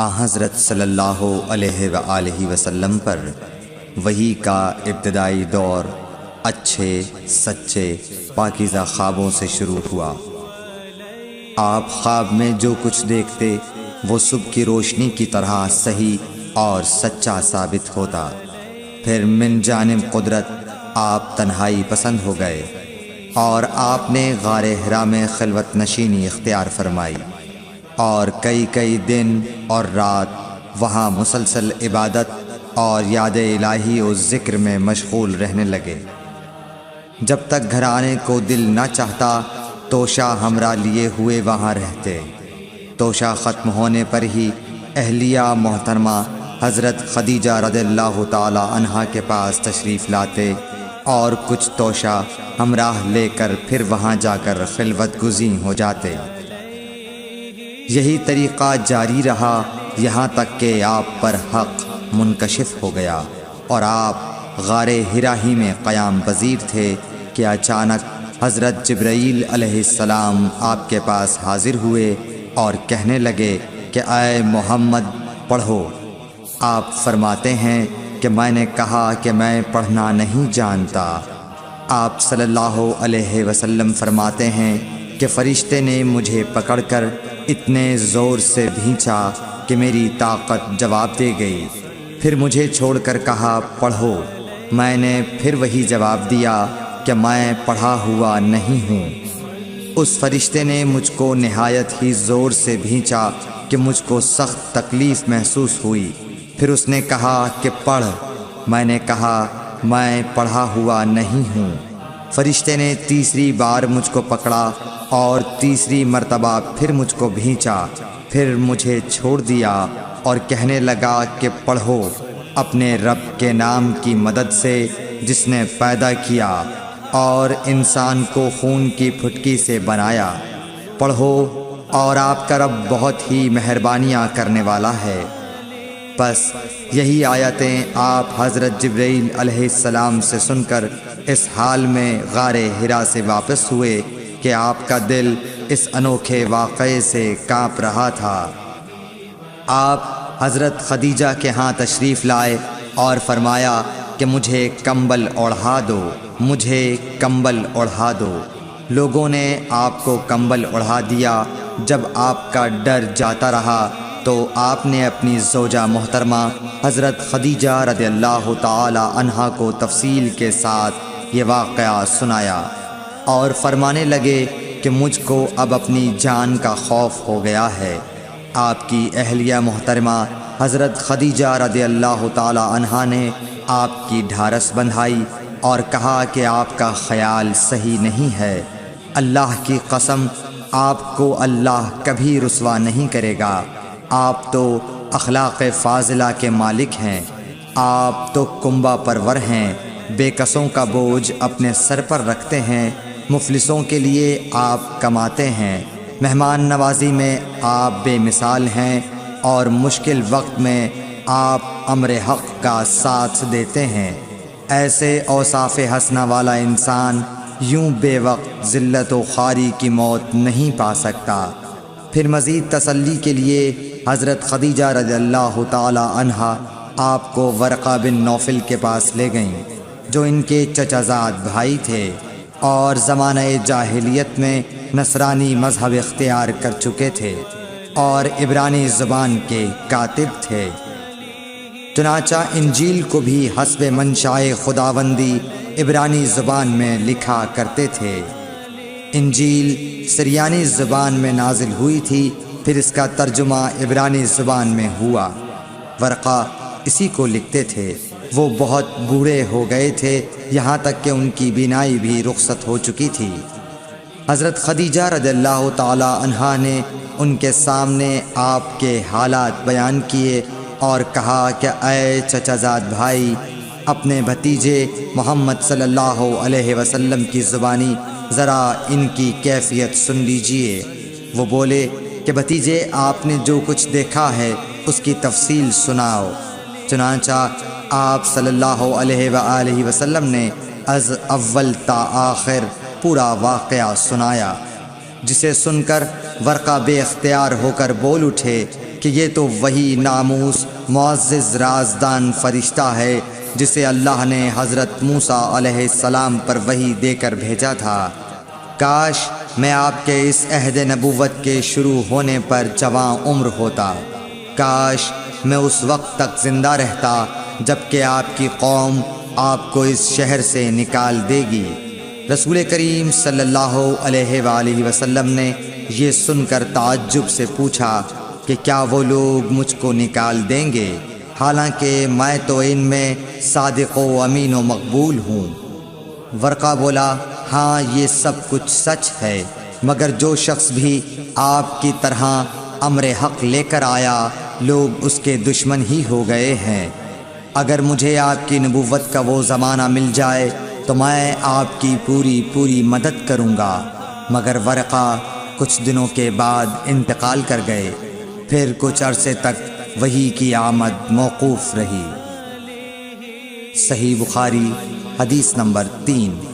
حضرت صلی اللہ علیہ وآلہ وسلم پر وحی کا ابتدائی دور اچھے سچے پاکیزہ خوابوں سے شروع ہوا۔ آپ خواب میں جو کچھ دیکھتے وہ صبح کی روشنی کی طرح صحیح اور سچا ثابت ہوتا۔ پھر من جانب قدرت آپ تنہائی پسند ہو گئے اور آپ نے غار حرا میں خلوت نشینی اختیار فرمائی اور کئی دن اور رات وہاں مسلسل عبادت اور یاد الہی و ذکر میں مشغول رہنے لگے۔ جب تک گھر آنے کو دل نہ چاہتا توشہ ہمراہ لیے ہوئے وہاں رہتے۔ توشہ ختم ہونے پر ہی اہلیہ محترمہ حضرت خدیجہ رضی اللہ تعالی عنہا کے پاس تشریف لاتے اور کچھ توشہ ہمراہ لے کر پھر وہاں جا کر خلوت گزین ہو جاتے۔ یہی طریقہ جاری رہا یہاں تک کہ آپ پر حق منکشف ہو گیا اور آپ غار حرا ہی میں قیام پذیر تھے کہ اچانک حضرت جبرائیل علیہ السلام آپ کے پاس حاضر ہوئے اور کہنے لگے کہ اے محمد پڑھو۔ آپ فرماتے ہیں کہ میں نے کہا کہ میں پڑھنا نہیں جانتا۔ آپ صلی اللہ علیہ وسلم فرماتے ہیں کہ فرشتے نے مجھے پکڑ کر اتنے زور سے بھینچا کہ میری طاقت جواب دے گئی۔ پھر مجھے چھوڑ کر کہا پڑھو۔ میں نے پھر وہی جواب دیا کہ میں پڑھا ہوا نہیں ہوں۔ اس فرشتے نے مجھ کو نہایت ہی زور سے بھینچا کہ مجھ کو سخت تکلیف محسوس ہوئی۔ پھر اس نے کہا کہ پڑھ۔ میں نے کہا میں پڑھا ہوا نہیں ہوں۔ فرشتے نے تیسری بار مجھ کو پکڑا اور تیسری مرتبہ پھر مجھ کو بھینچا۔ پھر مجھے چھوڑ دیا اور کہنے لگا کہ پڑھو اپنے رب کے نام کی مدد سے جس نے پیدا کیا اور انسان کو خون کی پھٹکی سے بنایا۔ پڑھو اور آپ کا رب بہت ہی مہربانیاں کرنے والا ہے۔ بس یہی آیتیں آپ حضرت جبرائیل علیہ السلام سے سن کر اس حال میں غار حرا سے واپس ہوئے کہ آپ کا دل اس انوکھے واقعے سے کانپ رہا تھا۔ آپ حضرت خدیجہ کے ہاں تشریف لائے اور فرمایا کہ مجھے کمبل اوڑھا دو، مجھے کمبل اوڑھا دو۔ لوگوں نے آپ کو کمبل اوڑھا دیا۔ جب آپ کا ڈر جاتا رہا تو آپ نے اپنی زوجہ محترمہ حضرت خدیجہ رضی اللہ تعالی عنہا کو تفصیل کے ساتھ یہ واقعہ سنایا اور فرمانے لگے کہ مجھ کو اب اپنی جان کا خوف ہو گیا ہے۔ آپ کی اہلیہ محترمہ حضرت خدیجہ رضی اللہ تعالی عنہا نے آپ کی ڈھارس بندھائی اور کہا کہ آپ کا خیال صحیح نہیں ہے۔ اللہ کی قسم آپ کو اللہ کبھی رسوا نہیں کرے گا۔ آپ تو اخلاق فاضلہ کے مالک ہیں۔ آپ تو کنبہ پرور ہیں، بے کسوں کا بوجھ اپنے سر پر رکھتے ہیں، مفلسوں کے لیے آپ کماتے ہیں، مہمان نوازی میں آپ بے مثال ہیں اور مشکل وقت میں آپ امر حق کا ساتھ دیتے ہیں۔ ایسے اوصاف حسنہ والا انسان یوں بے وقت ذلت و خواری کی موت نہیں پا سکتا۔ پھر مزید تسلی کے لیے حضرت خدیجہ رضی اللہ تعالی عنہا آپ کو ورقہ بن نوفل کے پاس لے گئیں جو ان کے چچا زاد بھائی تھے اور زمانہ جاہلیت میں نصرانی مذہب اختیار کر چکے تھے اور عبرانی زبان کے کاتب تھے۔ چنانچہ انجیل کو بھی حسب منشائے خداوندی عبرانی زبان میں لکھا کرتے تھے۔ انجیل سریانی زبان میں نازل ہوئی تھی، پھر اس کا ترجمہ عبرانی زبان میں ہوا۔ ورقہ اسی کو لکھتے تھے۔ وہ بہت بوڑھے ہو گئے تھے، یہاں تک کہ ان کی بینائی بھی رخصت ہو چکی تھی۔ حضرت خدیجہ رضی اللہ تعالی عنہا نے ان کے سامنے آپ کے حالات بیان کیے اور کہا کہ اے چچا زاد بھائی، اپنے بھتیجے محمد صلی اللہ علیہ وسلم کی زبانی ذرا ان کی کیفیت سن لیجئے۔ وہ بولے کہ بھتیجے آپ نے جو کچھ دیکھا ہے اس کی تفصیل سناؤ۔ چنانچہ آپ صلی اللہ علیہ وآلہ وسلم نے از اول تا آخر پورا واقعہ سنایا، جسے سن کر ورقہ بے اختیار ہو کر بول اٹھے کہ یہ تو وہی ناموس معزز رازدان فرشتہ ہے جسے اللہ نے حضرت موسیٰ علیہ السلام پر وحی دے کر بھیجا تھا۔ کاش میں آپ کے اس عہد نبوت کے شروع ہونے پر جواں عمر ہوتا، کاش میں اس وقت تک زندہ رہتا جب کہ آپ کی قوم آپ کو اس شہر سے نکال دے گی۔ رسول کریم صلی اللہ علیہ وآلہ وسلم نے یہ سن کر تعجب سے پوچھا کہ کیا وہ لوگ مجھ کو نکال دیں گے، حالانکہ میں تو ان میں صادق و امین و مقبول ہوں۔ ورقہ بولا، ہاں یہ سب کچھ سچ ہے، مگر جو شخص بھی آپ کی طرح امر حق لے کر آیا لوگ اس کے دشمن ہی ہو گئے ہیں۔ اگر مجھے آپ کی نبوت کا وہ زمانہ مل جائے تو میں آپ کی پوری مدد کروں گا، مگر ورقہ کچھ دنوں کے بعد انتقال کر گئے، پھر کچھ عرصے تک وحی کی آمد موقوف رہی۔ صحیح بخاری حدیث نمبر 3۔